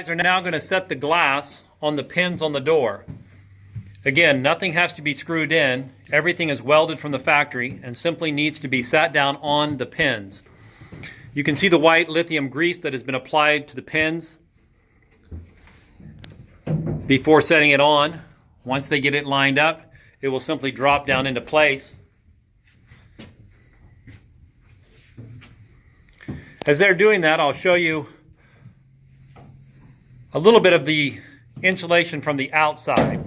guys are now going to set the glass on the pins on the door. Again, nothing has to be screwed in. Everything is welded from the factory and simply needs to be sat down on the pins. You can see the white lithium grease that has been applied to the pins before setting it on. Once they get it lined up, it will simply drop down into place. As they're doing that, I'll show you a little bit of the insulation from the outside.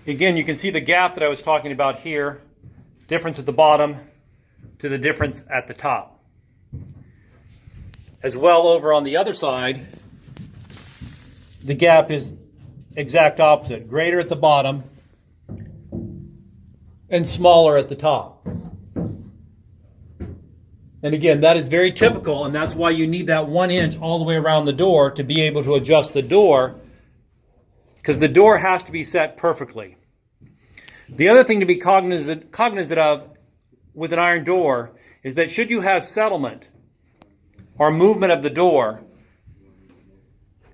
Again, you can see the gap that I was talking about here, difference at the bottom to the difference at the top. As well, over on the other side, the gap is exact opposite, greater at the bottom and smaller at the top. And again, that is very typical, and that's why you need that 1 inch all the way around the door to be able to adjust the door, because the door has to be set perfectly. The other thing to be cognizant of with an iron door is that should you have settlement or movement of the door,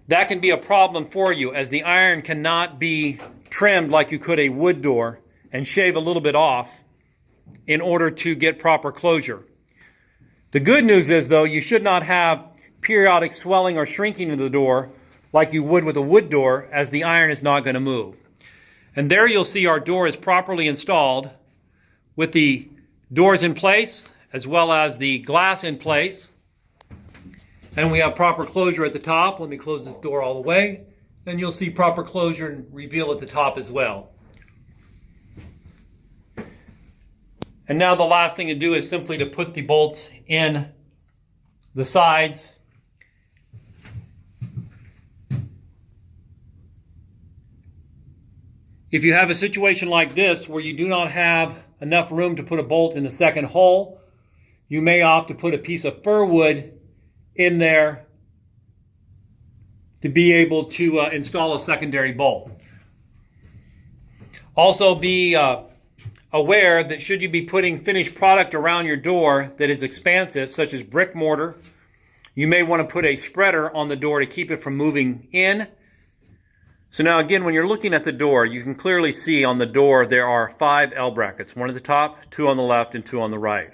that can be a problem for you, as the iron cannot be trimmed like you could a wood door and shave a little bit off in order to get proper closure. The good news is, though, you should not have periodic swelling or shrinking of the door like you would with a wood door, as the iron is not going to move. And there you'll see our door is properly installed with the doors in place as well as the glass in place. And we have proper closure at the top. Let me close this door all the way. And you'll see proper closure and reveal at the top as well. And now the last thing to do is simply to put the bolts in the sides. If you have a situation like this where you do not have enough room to put a bolt in the second hole, you may opt to put a piece of fir wood in there to be able to install a secondary bolt. Also be aware that should you be putting finished product around your door that is expansive, such as brick mortar, you may want to put a spreader on the door to keep it from moving in. So now again, when you're looking at the door, you can clearly see on the door there are 5 L brackets, 1 at the top, 2 on the left, and 2 on the right.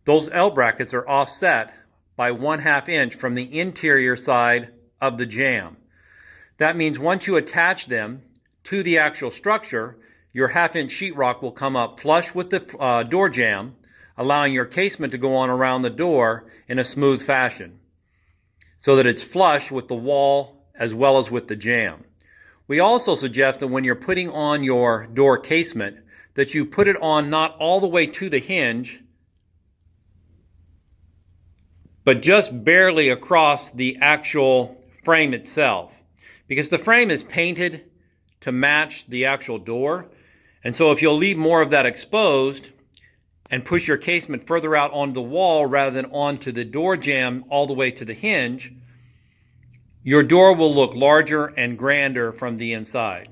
Those L brackets are offset by 1/2 inch from the interior side of the jamb. That means once you attach them to the actual structure, your 1/2 inch sheetrock will come up flush with the door jamb, allowing your casement to go on around the door in a smooth fashion, so that it's flush with the wall as well as with the jamb. We also suggest that when you're putting on your door casement, that you put it on not all the way to the hinge, but just barely across the actual frame itself, because the frame is painted to match the actual door. And so if you'll leave more of that exposed and push your casement further out onto the wall rather than onto the door jamb all the way to the hinge, your door will look larger and grander from the inside.